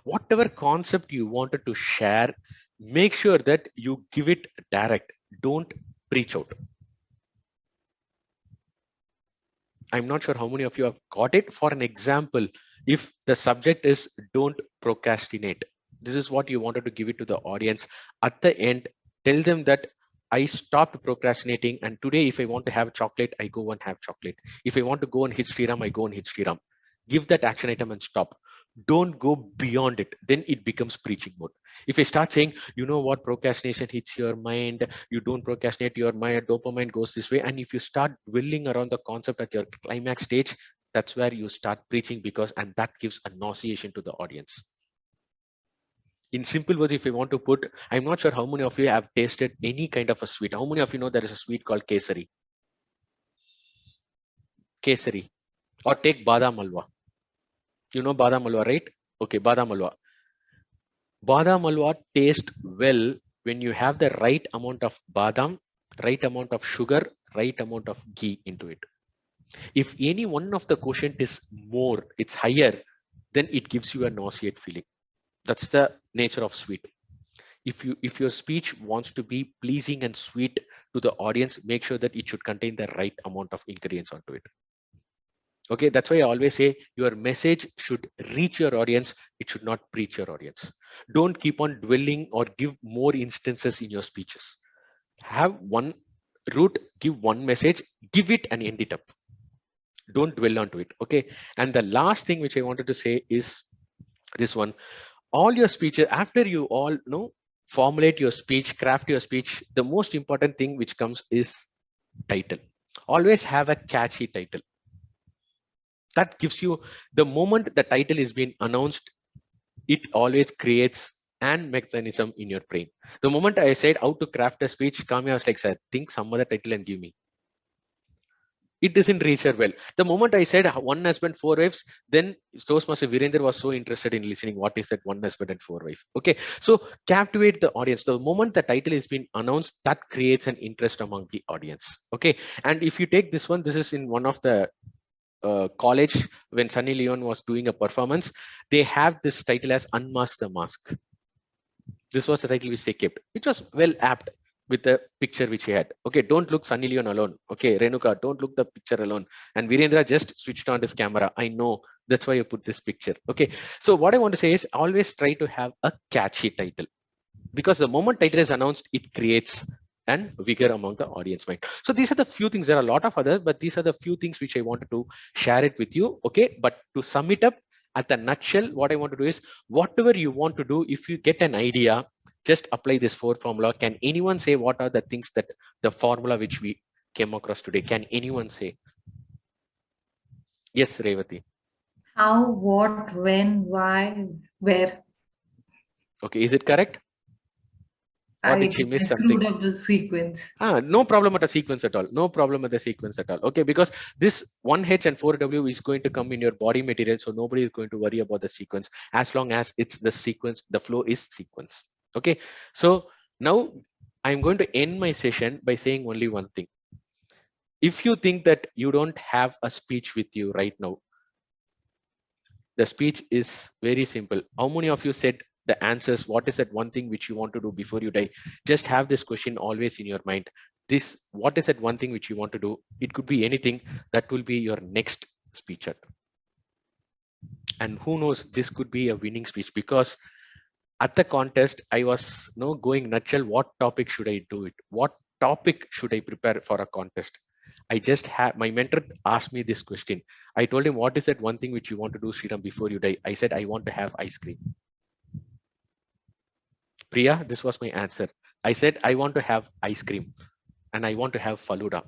Whatever concept you wanted to share, make sure that you give it direct. Don't preach out. I'm not sure how many of you have got it. For an example, if the subject is don't procrastinate, this is what you wanted to give it to the audience. At the end, tell them that I stopped procrastinating, and today if I want to have chocolate, I go and have chocolate. If I want to go and hit Sriram, I go and hit Sriram. Give that action item and stop. Don't go beyond it, then it becomes preaching mode. If I start saying, you know what, procrastination hits your mind, you don't procrastinate, your mind dopamine goes this way, and if you start dwelling around the concept at your climax stage, that's where you start preaching, because and that gives a nauseation to the audience. In simple words, if I want to put, I'm not sure how many of you have tasted any kind of a sweet. How many of you know there is a sweet called kesari? Kesari. Or take badam halwa. You know badam halwa, right? Okay, badam halwa. Badam halwa tastes well when you have the right amount of badam, right amount of sugar, right amount of ghee into it. If any one of the quotient is more, it's higher, then it gives you a nauseate feeling. That's the nature of sweet. If your speech wants to be pleasing and sweet to the audience, make sure that it should contain the right amount of ingredients onto it. Okay, that's why I always say your message should reach your audience. It should not preach your audience. Don't keep on dwelling or give more instances in your speeches. Have one route, give one message, give it and end it up. Don't dwell onto it. Okay. And the last thing which I wanted to say is this one. All your speeches, after you all know, formulate your speech, craft your speech, the most important thing which comes is title. Always have a catchy title. That gives you, the moment the title is being announced, it always creates an mechanism in your brain. The moment I said how to craft a speech, Kamya was like, sir, think some other title and give me. It doesn't reach her well. The moment I said one husband, four wives, then Toastmaster Virender was so interested in listening. What is that one husband and four wives? Okay, so captivate the audience. The moment the title is being announced, that creates an interest among the audience. Okay, and if you take this one, this is in one of the college when Sunny Leon was doing a performance. They have this title as Unmask the Mask. This was the title which they kept. It was well apt with the picture which he had. Okay, don't look Sunny Leon alone. Okay, Renuka, don't look the picture alone. And Virendra just switched on his camera. I know, that's why you put this picture. Okay, so what I want to say is always try to have a catchy title, because the moment title is announced, it creates and vigor among the audience mind. So these are the few things. There are a lot of others, but these are the few things which I wanted to share it with you. Okay, but to sum it up at the nutshell, what I want to do is whatever you want to do, if you get an idea, just apply this 4 formula. Can anyone say what are the things that the formula which we came across today? Can anyone say? Yes, Revati. How, what, when, why, where. Okay, is it correct? Or did she miss I something? screwed up the sequence. No problem at the sequence at all. No problem at the sequence at all. Okay, because this 1H and 4W is going to come in your body material, so nobody is going to worry about the sequence as long as it's the sequence, the flow is sequence. Okay, so now I'm going to end my session by saying only one thing. If you think that you don't have a speech with you right now, the speech is very simple. How many of you said the answers? What is that one thing which you want to do before you die? Just have this question always in your mind. What is that one thing which you want to do? It could be anything. That will be your next speech. And who knows, this could be a winning speech, because at the contest, I was going nutshell, what topic should I do it? What topic should I prepare for a contest? I just had, my mentor asked me this question. I told him, what is that one thing which you want to do, Sriram, before you die? I said, I want to have ice cream. Priya, this was my answer. I said, I want to have ice cream and I want to have Faluda.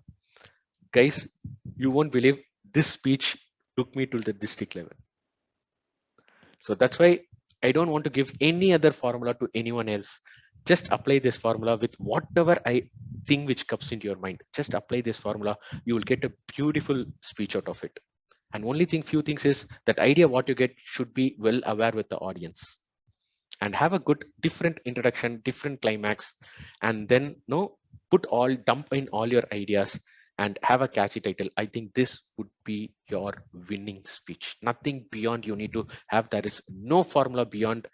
Guys, you won't believe this speech took me to the district level. So that's why I don't want to give any other formula to anyone else. Just apply this formula with whatever thing which comes into your mind. Just apply this formula. You will get a beautiful speech out of it. And only few things is that idea what you get should be well aware with the audience. And have a good different introduction, different climax, and then dump in all your ideas and have a catchy title. I think this would be your winning speech. Nothing beyond you need to have. There is no formula beyond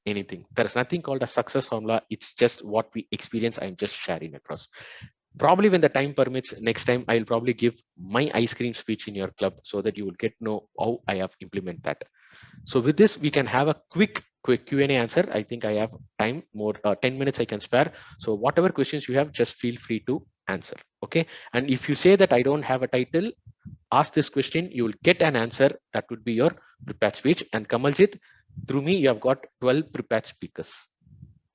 anything. There is nothing called a success formula. It's just what we experience. I'm just sharing across. Probably when the time permits, next time I'll probably give my ice cream speech in your club so that you will get to know how I have implemented that. So with this, we can have a quick Q&A answer. I think I have time, more 10 minutes I can spare. So whatever questions you have, just feel free to answer. Okay. And if you say that I don't have a title, ask this question, you will get an answer. That would be your prepared speech. And Kamaljit, through me, you have got 12 prepared speakers,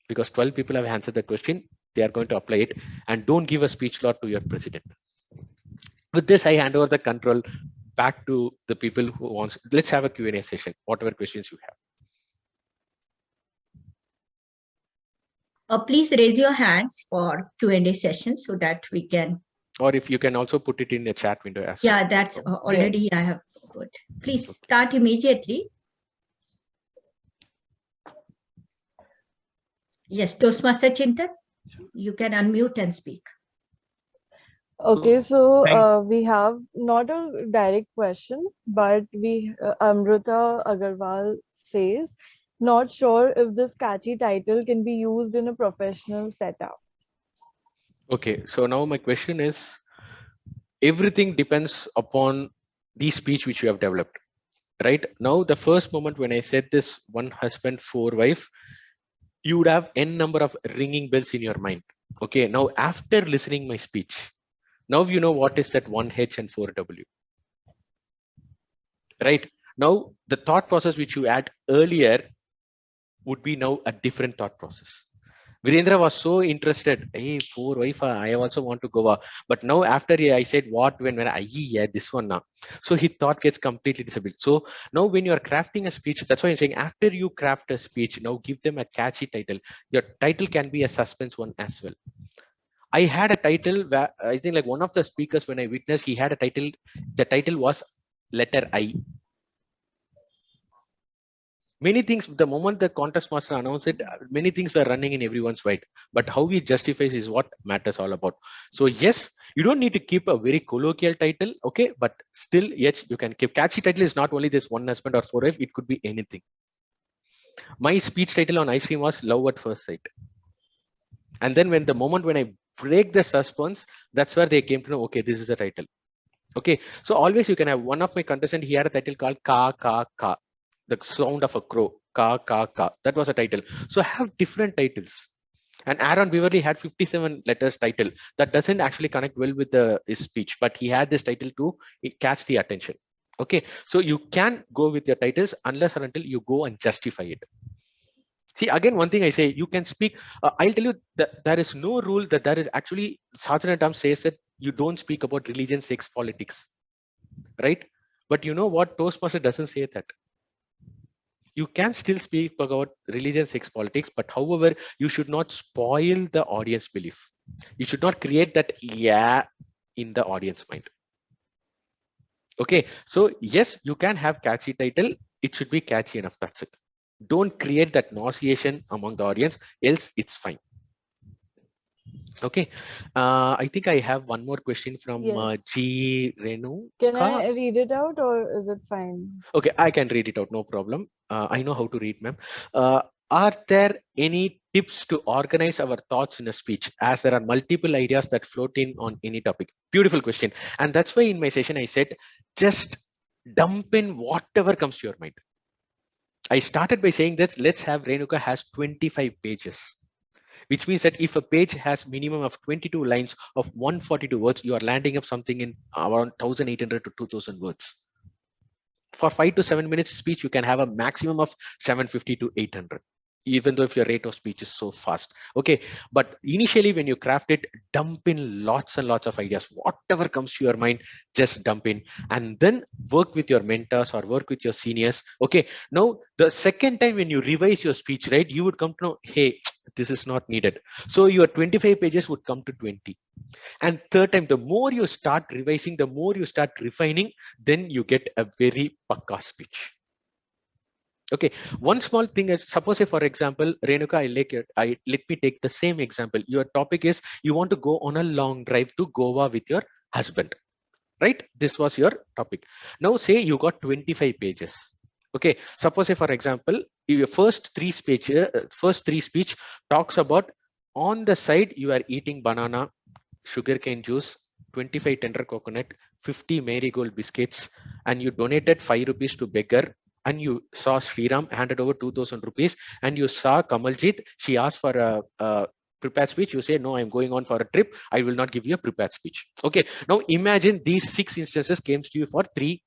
because 12 people have answered the question. They are going to apply it, and don't give a speech lot to your president. With this, I hand over the control back to the people who wants. Let's have a Q&A session, whatever questions you have. Please raise your hands for Q&A session so that we can. Or if you can also put it in the chat window as well. Yeah, that's already I have put. Please start immediately. Yes, Toastmaster Chintan, you can unmute and speak. Okay, so we have not a direct question, but Amrita Agarwal says, not sure if this catchy title can be used in a professional setup. Okay, so now my question is, everything depends upon the speech which you have developed, right? Now, the first moment when I said this, one husband, four wife, you would have n number of ringing bells in your mind. Okay, now after listening my speech, now you know what is that 1H and 4W. Right? Now, the thought process which you had earlier would be now a different thought process. Virendra was so interested. Hey, four wife, I also want to go. But now after I said what, when I, yeah, this one now. So his thought gets completely disabled. So now when you are crafting a speech, that's why I'm saying after you craft a speech, now give them a catchy title. Your title can be a suspense one as well. I had a title where I think like one of the speakers, when I witnessed, he had a title. The title was letter I. Many things, the moment the contest master announced it, many things were running in everyone's mind. But how he justifies is what matters all about. So yes, you don't need to keep a very colloquial title, okay? But still, yes, you can keep. Catchy title is not only this one husband or four wife, it could be anything. My speech title on ice cream was Love at First Sight. And then when the moment when I break the suspense, that's where they came to know, okay, this is the title. Okay, so always you can have one of my contestants, he had a title called Ka Ka Ka, the sound of a crow. Ka Ka Ka, that was a title. So have different titles. And Aaron Beverly had 57 letters title. That doesn't actually connect well with his speech, but he had this title to catch the attention. Okay, so you can go with your titles unless or until you go and justify it. See, again, one thing I say, you can speak. I'll tell you that there is no rule that there is actually, Sergeant Tom says that you don't speak about religion, sex, politics, right? But you know what? Toastmaster doesn't say that. You can still speak about religion, sex, politics, but however, you should not spoil the audience belief. You should not create that yeah in the audience mind. Okay, so yes, you can have catchy title. It should be catchy enough. That's it. Don't create that nauseation among the audience, else it's fine. Okay, I think I have one more question from Yes. G Renu. Can I read it out or is it fine? Okay, I can read it out, no problem. I know how to read, ma'am. Are there any tips to organize our thoughts in a speech, as there are multiple ideas that float in on any topic? Beautiful question. And that's why in my session I said, just dump in whatever comes to your mind. I started by saying that let's have Renuka has 25 pages, which means that if a page has minimum of 22 lines of 142 words, you are landing up something in around 1800 to 2000 words. For 5 to 7 minutes speech, you can have a maximum of 750 to 800, even though if your rate of speech is so fast. Okay, but initially when you craft it, dump in lots and lots of ideas. Whatever comes to your mind, just dump in, and then work with your mentors or work with your seniors. Okay, now the second time when you revise your speech, right, you would come to know, hey, this is not needed. So your 25 pages would come to 20. And third time, the more you start revising, the more you start refining, then you get a very pakka speech. Okay, one small thing is, suppose say for example, Renuka, let me take the same example. Your topic is you want to go on a long drive to Goa with your husband, right? This was your topic. Now say you got 25 pages. Okay, suppose say for example, your first three speech talks about, on the side you are eating banana, sugarcane juice, 25 tender coconut, 50 marigold biscuits, and you donated 5 rupees to beggar, and you saw Sriram handed over 2000 rupees, and you saw Kamaljit, she asked for a prepared speech. You say, no, I'm going on for a trip, I will not give you a prepared speech. Okay, now imagine these 6 instances came to you for 3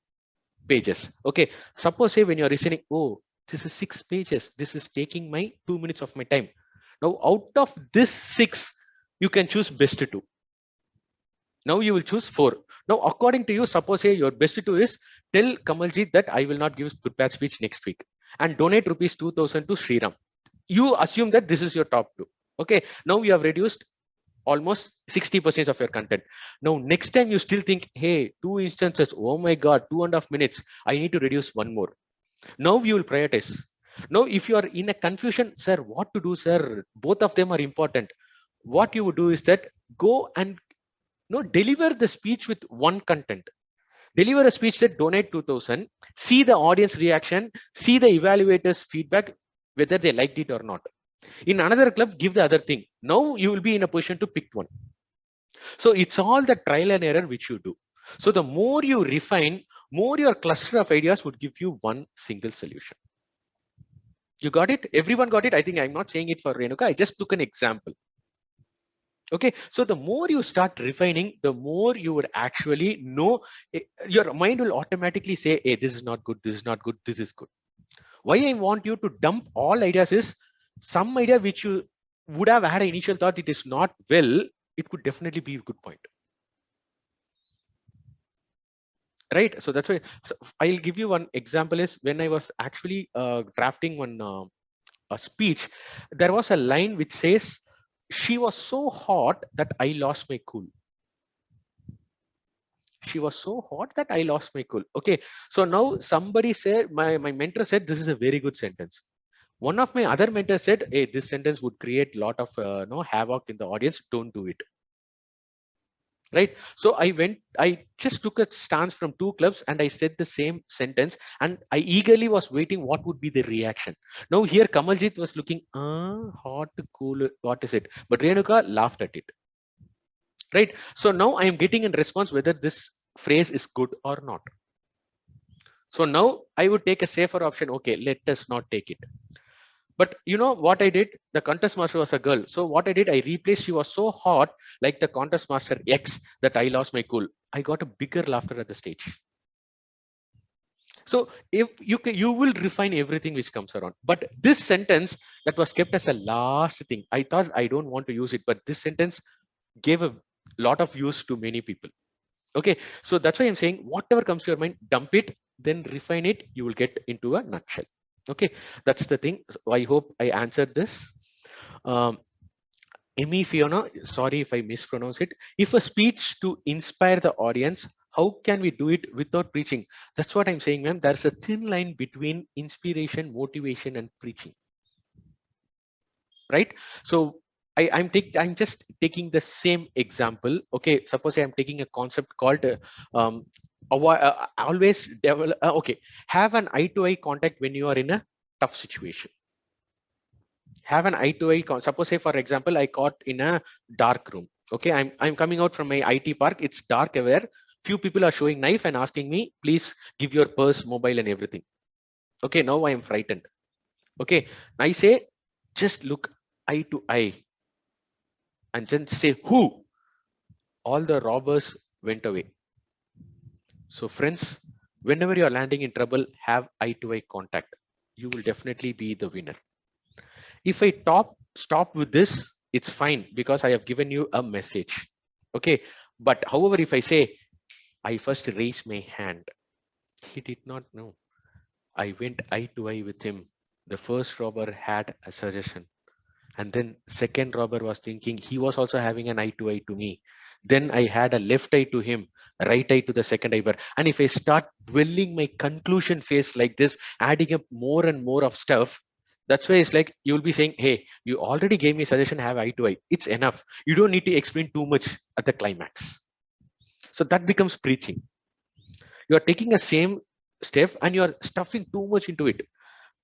pages. Okay, suppose say when you're listening, oh, this is 6 pages, this is taking my 2 minutes of my time. Now out of this 6, you can choose best 2. Now you will choose 4. Now, according to you, suppose say your best 2 is, tell Kamaljit that I will not give prepared speech next week and donate rupees 2000 to Sriram. You assume that this is your top 2. Okay. Now you have reduced almost 60% of your content. Now, next time you still think, hey, 2 instances, oh my God, 2.5 minutes, I need to reduce 1 more. Now you will prioritize. Now, if you are in a confusion, sir, what to do, sir? Both of them are important. What you would do is that go and deliver the speech with one content. Deliver a speech that donate 2000, see the audience reaction, see the evaluators feedback, whether they liked it or not. In another club, give the other thing. Now you will be in a position to pick one. So it's all the trial and error which you do. So the more you refine, more your cluster of ideas would give you one single solution. You got it? Everyone got it? I think I'm not saying it for Renuka. I just took an example. Okay, so the more you start refining, the more you would actually know, your mind will automatically say, hey, this is not good, this is not good, this is good. Why I want you to dump all ideas is, some idea which you would have had an initial thought it is not well, it could definitely be a good point. Right, so that's why, so I'll give you one example is, when I was actually drafting one a speech, there was a line which says, she was so hot that I lost my cool. She was so hot that I lost my cool. Okay, so now somebody said, my mentor said, this is a very good sentence. One of my other mentors said, hey, this sentence would create a lot of havoc in the audience, don't do it. Right, so I just took a stance from 2 clubs and I said the same sentence, and I eagerly was waiting what would be the reaction. Now here Kamaljit was looking, hot, cool, what is it? But Renuka laughed at it. Right, so now I am getting in response whether this phrase is good or not. So now I would take a safer option. Okay, let us not take it. But you know what I did? The contest master was a girl. So what I did, I replaced, she was so hot, like the contest master X, that I lost my cool. I got a bigger laughter at the stage. So if you will refine everything which comes around. But this sentence that was kept as a last thing, I thought I don't want to use it, but this sentence gave a lot of use to many people. Okay, so that's why I'm saying whatever comes to your mind, dump it, then refine it, you will get into a nutshell. Okay, that's the thing. So I hope I answered this. Amy Fiona, sorry if I mispronounce it. If a speech to inspire the audience, how can we do it without preaching? That's what I'm saying, ma'am. There's a thin line between inspiration, motivation, and preaching. Right? So I'm just taking the same example. Okay, suppose I'm taking a concept called always develop. Okay, have an eye-to-eye contact when you are in a tough situation. Have an eye-to-eye. Suppose, say for example, I caught in a dark room. Okay, I'm coming out from my IT park. It's dark everywhere. Few people are showing knife and asking me, please give your purse, mobile, and everything. Okay, now I am frightened. Okay, I say, just look eye to eye and just say who. All the robbers went away. So friends, whenever you are landing in trouble, have eye to eye contact. You will definitely be the winner. If I stop with this, it's fine because I have given you a message. Okay, but however, if I say, I first raised my hand, he did not know. I went eye to eye with him. The first robber had a suggestion, and then second robber was thinking he was also having an eye to eye to me. Then I had a left eye to him, right eye to the second eye. And if I start dwelling my conclusion phase like this, adding up more and more of stuff, that's why it's like you'll be saying, hey, you already gave me suggestion, have eye to eye. It's enough. You don't need to explain too much at the climax. So that becomes preaching. You are taking a same step and you are stuffing too much into it.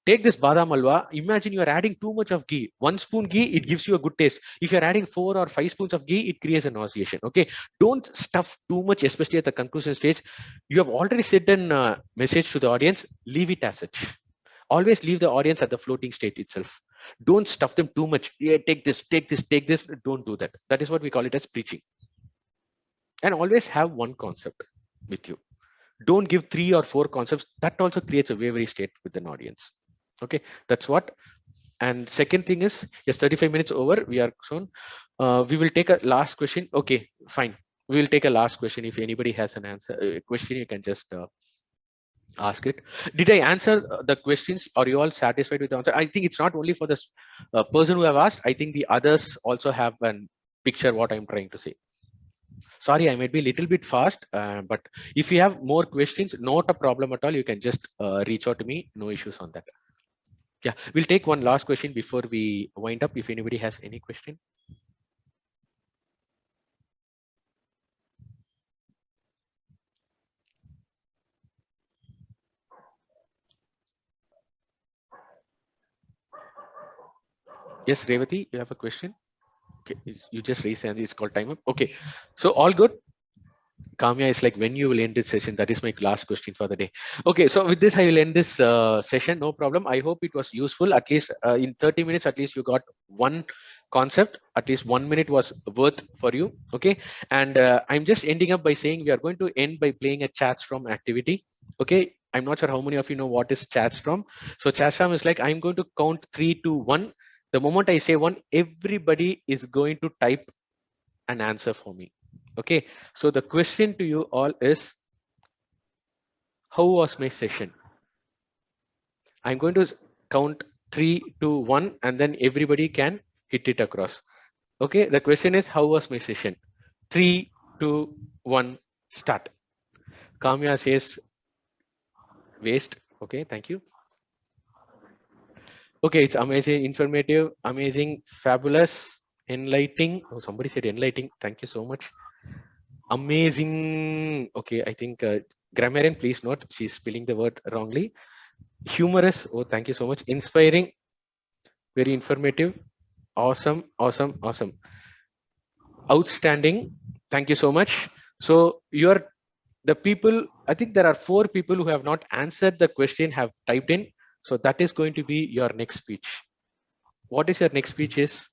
Take this badam alwa. Imagine you are adding too much of ghee. 1 spoon ghee, it gives you a good taste. If you're adding 4 or 5 spoons of ghee, it creates a nauseation. Okay, don't stuff too much, especially at the conclusion stage. You have already sent a message to the audience. Leave it as such. Always leave the audience at the floating state itself. Don't stuff them too much. Yeah, take this, take this, take this. Don't do that. That is what we call it as preaching. And always have one concept with you. Don't give 3 or 4 concepts. That also creates a wavery state with an audience. Okay, that's what. And second thing is, yes, 35 minutes over. We are soon. We will take a last question. Okay, fine. We will take a last question. If anybody has an answer, a question, you can just ask it. Did I answer the questions? Are you all satisfied with the answer? I think it's not only for the person who have asked. I think the others also have a picture what I'm trying to say. Sorry, I might be a little bit fast, but if you have more questions, not a problem at all. You can just reach out to me. No issues on that. Yeah, we'll take one last question before we wind up. If anybody has any question. Yes, Revati, you have a question? Okay, you just raised hand. It's called time up. Okay, so all good. Kamya is like, when you will end this session? That is my last question for the day. Okay, so with this, I will end this session. No problem. I hope it was useful. At least in 30 minutes, at least you got one concept. At least 1 minute was worth for you. Okay, and I'm just ending up by saying we are going to end by playing a chats from activity. Okay, I'm not sure how many of you know what is chats from. So chats from is like, I'm going to count 3, 2, 1. The moment I say 1, everybody is going to type an answer for me. Okay, so the question to you all is, how was my session? I'm going to count 3, 2, 1, and then everybody can hit it across. Okay, the question is, how was my session? 3, 2, 1, start. Kamya says waste. Okay, thank you. Okay, it's amazing, informative, amazing, fabulous, enlightening. Oh, somebody said enlightening. Thank you so much. Amazing. Okay, I think grammarian, please note, she's spelling the word wrongly. Humorous. Oh, thank you so much. Inspiring. Very informative. Awesome, awesome, awesome. Outstanding. Thank you so much. So you're the people, I think there are 4 people who have not answered the question, have typed in. So that is going to be your next speech. What is your next speech is?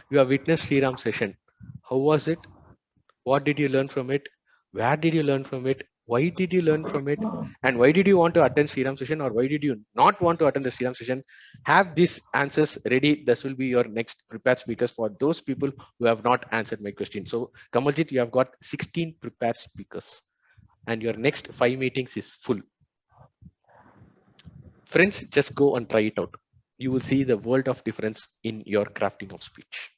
You have witnessed Sriram session. How was it? What did you learn from it? Where did you learn from it? Why did you learn from it? And why did you want to attend Sriram session, or why did you not want to attend the Sriram session? Have these answers ready. This will be your next prepared speakers for those people who have not answered my question. So Kamaljit, you have got 16 prepared speakers and your next 5 meetings is full. Friends, just go and try it out. You will see the world of difference in your crafting of speech.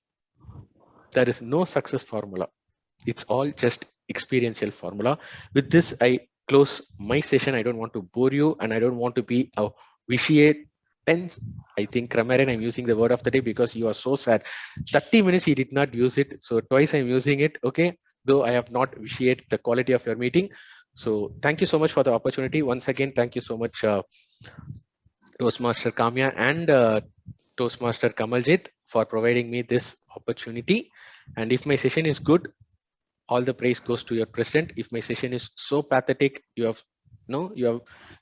There is no success formula. It's all just experiential formula. With this, I close my session. I don't want to bore you, and I don't want to be a vitiate. And I think Ramaran, I'm using the word of the day because you are so sad. 30 minutes he did not use it, so twice I'm using it. Okay, though I have not vitiated the quality of your meeting. So thank you so much for the opportunity. Once again, thank you so much, Toastmaster Kamya and Toastmaster Kamaljit, for providing me this opportunity. And if my session is good, all the praise goes to your president. If my session is so pathetic, you have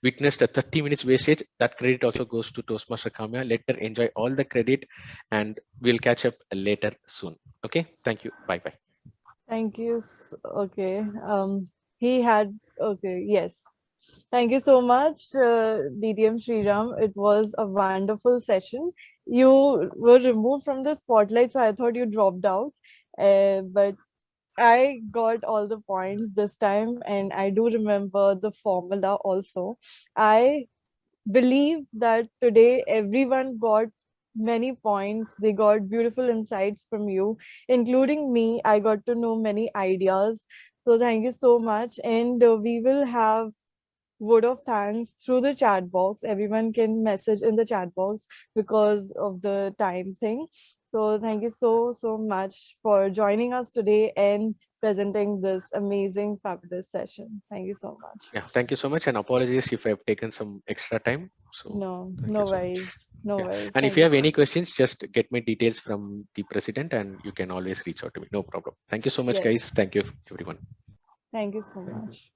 witnessed a 30 minutes wastage, that credit also goes to Toastmaster Kamya. Let her enjoy all the credit, and we'll catch up later soon. Okay, thank you. Bye bye. Thank you. Okay. He had, okay, yes. Thank you so much, DTM Sriram. It was a wonderful session. You were removed from the spotlight, so I thought you dropped out. But I got all the points this time, and I do remember the formula also. I believe that today everyone got many points. They got beautiful insights from you, including me. I got to know many ideas. So thank you so much. And we will have word of thanks through the chat box. Everyone can message in the chat box because of the time thing. So thank you so much for joining us today and presenting this amazing fabulous session. Thank you so much. Yeah, thank you so much, and apologies if I've taken some extra time. So no worries. No worries. And if Thank you have so any much. questions, just get my details from the president, and you can always reach out to me. No problem. Thank you so much, Yes. guys. Thank you, everyone. Thank you so much.